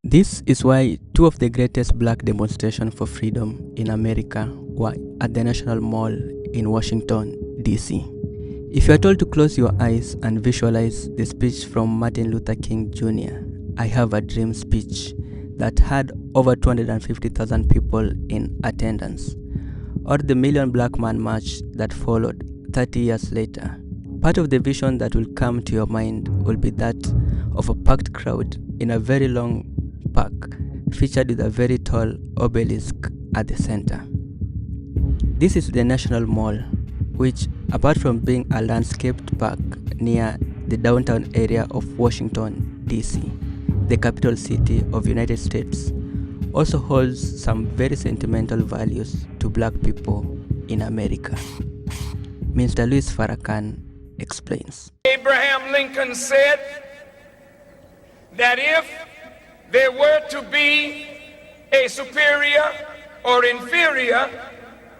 This is why two of the greatest black demonstrations for freedom in America were at the National Mall in Washington, D.C. If you are told to close your eyes and visualize the speech from Martin Luther King Jr., I Have a Dream speech that had over 250,000 people in attendance, or the Million Black Man March that followed 30 years later, part of the vision that will come to your mind will be that of a packed crowd in a very long park featured with a very tall obelisk at the center. This is the National Mall, which, apart from being a landscaped park near the downtown area of Washington, D.C., the capital city of the United States, also holds some very sentimental values to black people in America. Mr. Louis Farrakhan explains. Abraham Lincoln said that if there were to be a superior or inferior,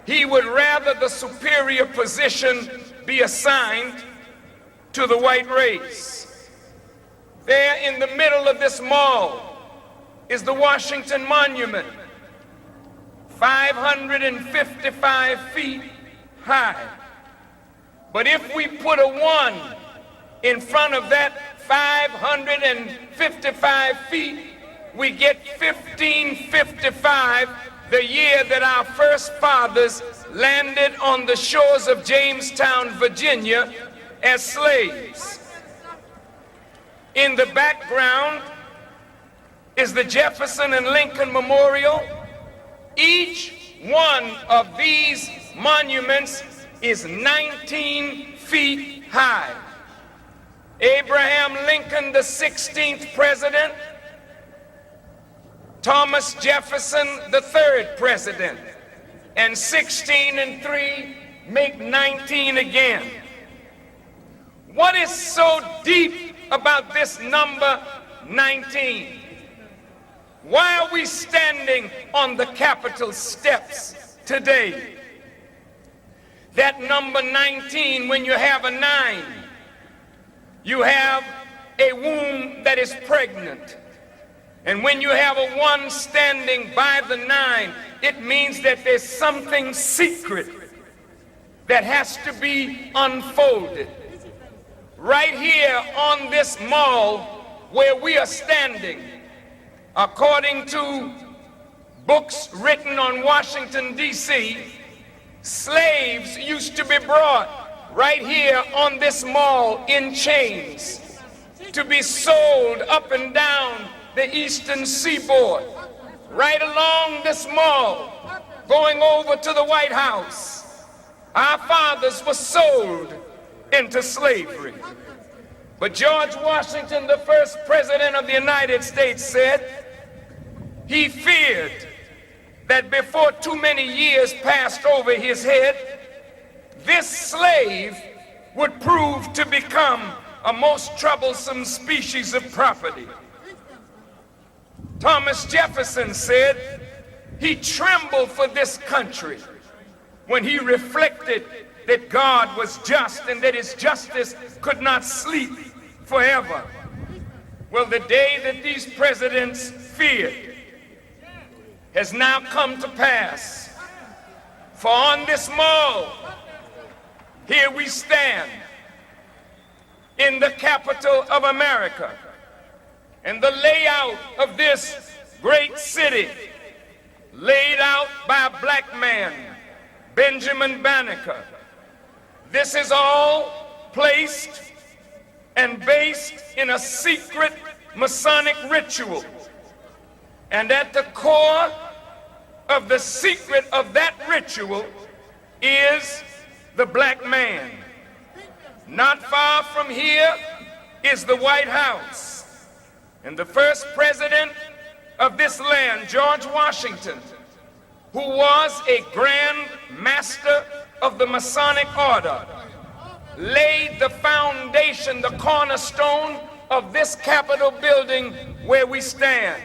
he would rather the superior position be assigned to the white race. There in the middle of this mall is the Washington Monument, 555 feet high. But if we put a 1 in front of that 555 feet, we get 1555, the year that our first fathers landed on the shores of Jamestown, Virginia, as slaves. In the background is the Jefferson and Lincoln Memorial. Each one of these monuments is 19 feet high. Abraham Lincoln, the 16th president, Thomas Jefferson, the 3rd president, and 16 and 3 make 19 again. What is so deep about this number 19? Why are we standing on the Capitol steps today? That number 19, when you have a 9, you have a womb that is pregnant. And when you have a 1 standing by the 9, it means that there's something secret that has to be unfolded. Right here on this mall where we are standing, according to books written on Washington, D.C., slaves used to be brought right here on this mall in chains to be sold up and down the eastern seaboard, right along this mall, going over to the White House. Our fathers were sold into slavery. But George Washington, the first president of the United States, said he feared that before too many years passed over his head, this slave would prove to become a most troublesome species of property. Thomas Jefferson said he trembled for this country when he reflected that God was just and that his justice could not sleep forever. Well, the day that these presidents feared has now come to pass. For on this mall, here we stand in the capital of America, and the layout of this great city, laid out by a black man, Benjamin Banneker. This is all placed and based in a secret Masonic ritual. And at the core of the secret of that ritual is the black man. Not far from here is the White House. And the first president of this land, George Washington, who was a grand master of the Masonic order, laid the foundation, the cornerstone of this Capitol building where we stand.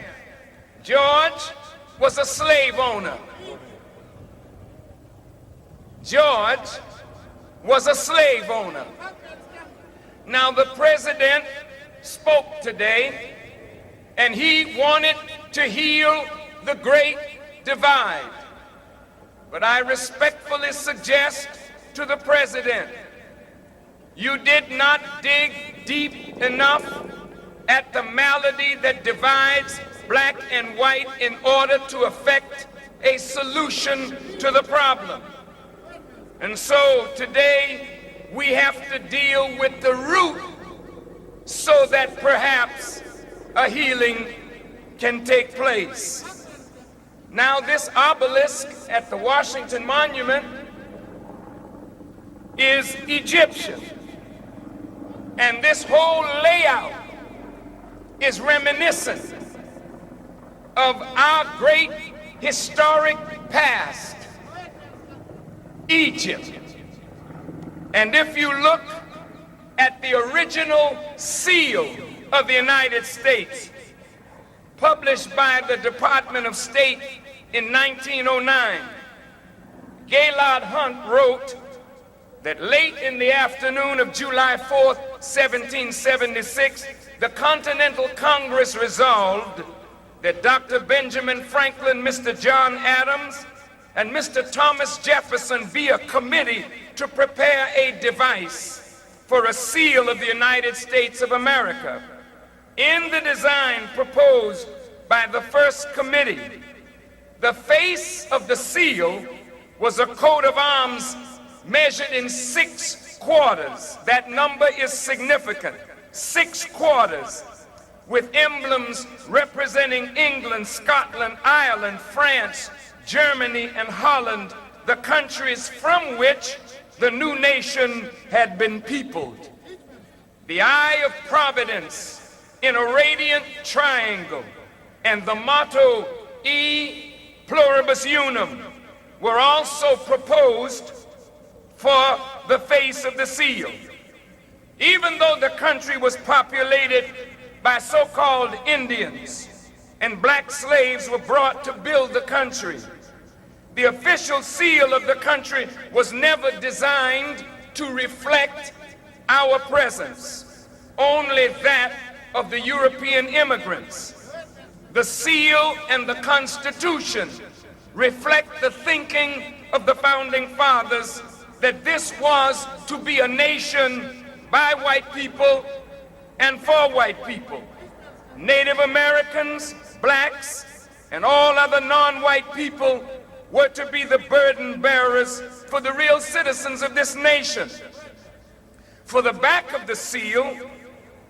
George was a slave owner. George was a slave owner. Now the president spoke today, and he wanted to heal the great divide. But I respectfully suggest to the president, you did not dig deep enough at the malady that divides black and white in order to effect a solution to the problem. And so today we have to deal with the root so that perhaps a healing can take place. Now, this obelisk at the Washington Monument is Egyptian, and this whole layout is reminiscent of our great historic past, Egypt. And if you look at the original seal of the United States, published by the Department of State in 1909, Gaylord Hunt wrote that late in the afternoon of July 4th, 1776, the Continental Congress resolved that Dr. Benjamin Franklin, Mr. John Adams, and Mr. Thomas Jefferson be a committee to prepare a device for a seal of the United States of America. In the design proposed by the first committee, the face of the seal was a coat of arms measured in 6 quarters. That number is significant. 6 quarters, with emblems representing England, Scotland, Ireland, France, Germany, and Holland, the countries from which the new nation had been peopled. The eye of providence in a radiant triangle and the motto E pluribus unum were also proposed for the face of the seal. Even though the country was populated by so-called Indians and black slaves were brought to build the country, the official seal of the country was never designed to reflect our presence, only that of the European immigrants. The seal and the Constitution reflect the thinking of the founding fathers that this was to be a nation by white people and for white people. Native Americans, blacks, and all other non-white people were to be the burden bearers for the real citizens of this nation. For the back of the seal,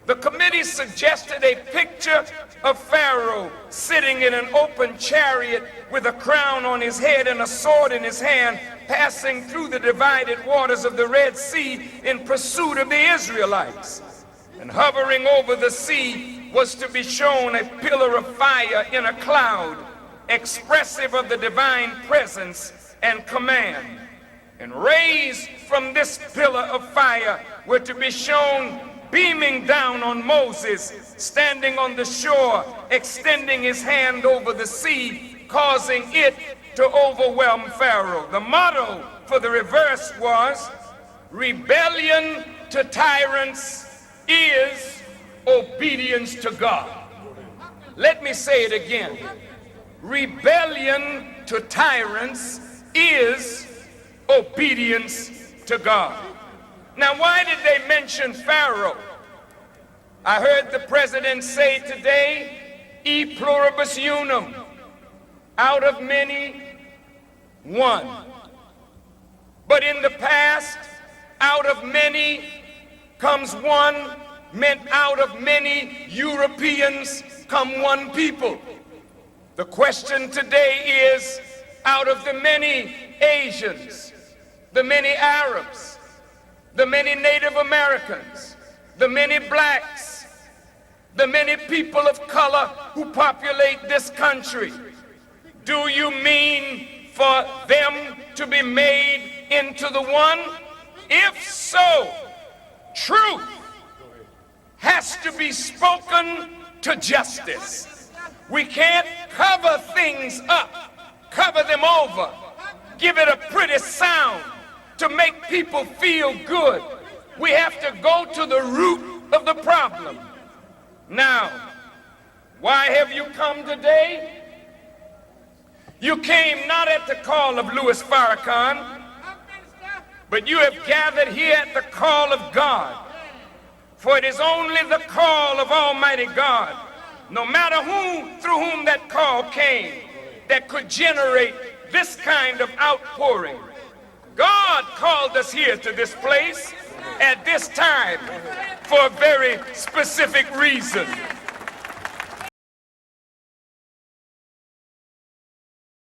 the committee suggested a picture of Pharaoh sitting in an open chariot with a crown on his head and a sword in his hand, passing through the divided waters of the Red Sea in pursuit of the Israelites. And hovering over the sea was to be shown a pillar of fire in a cloud, expressive of the divine presence and command. And rays from this pillar of fire were to be shown beaming down on Moses, standing on the shore, extending his hand over the sea, causing it to overwhelm Pharaoh. The motto for the reverse was, rebellion to tyrants is obedience to God. Let me say it again. Rebellion to tyrants is obedience to God. Now, why did they mention Pharaoh? I heard the president say today, e pluribus unum, out of many, one. But in the past, out of many comes one, meant out of many Europeans come one people. The question today is, out of the many Asians, the many Arabs, the many Native Americans, the many blacks, the many people of color who populate this country, do you mean for them to be made into the one? If so, truth has to be spoken to justice. We can't cover things up, cover them over, give it a pretty sound to make people feel good. We have to go to the root of the problem. Now, Why have you come today? You came not at the call of Louis Farrakhan, but you have gathered here at the call of God. For it is only the call of Almighty God, no matter through whom that call came, that could generate this kind of outpouring. God called us here to this place at this time for a very specific reason.